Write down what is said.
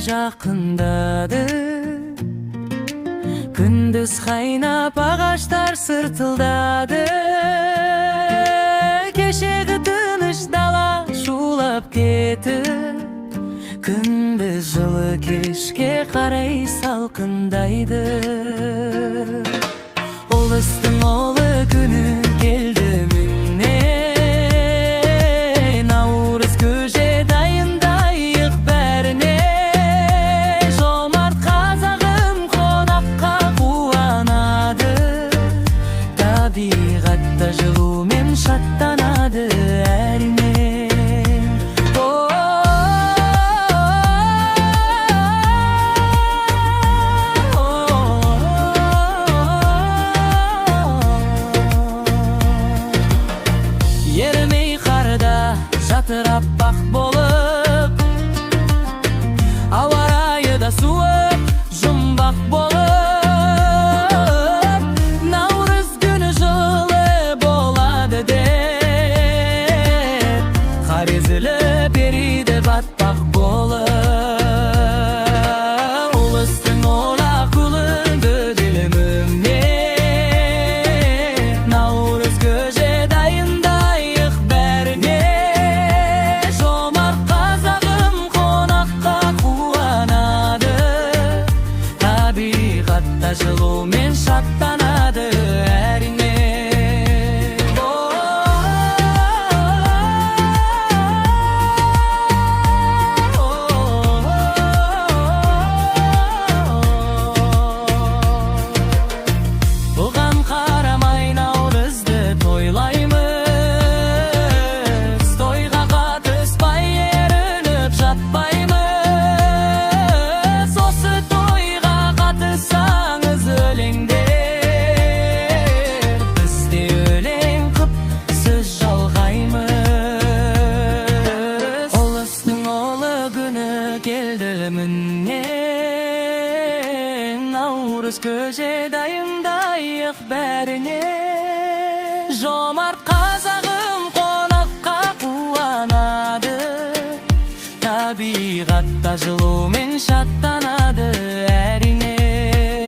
жақындады. Күндіз қайнап ағаштар сыртылдады. Кешегі тыныш дала шулап кетіп, күндіз жылы кешке қарай салқындайды. Ұлыстың ұлы күні келді міне, наурыз көже дайындайық бәріне. Жомарт қазағым қонаққа қуанады, табиғатта жылумен шаттанады әрине. Ерімей қарда жатырап бақ болып, ауа райы да суып жұмбақ болып, наурыз күні жылы болады деп, қар езіліп береді батпақ болып. Ұлыстың олақ ұлын бөделіміне, наурыз көже дайындайық бәріне. Жомарт қазағым қонаққа қуанады, табиғатта жылумен шаттанады әрине. Бұған қарамай наурызды тойлаймыз, тойға қатыспай ерініп жатпаймыз. Осы тойға қатыссаңыз өлеңдер, біз де өлең қып сөз жалғаймыз. Ұлыстың ұлы күні келді міне, наурыз көже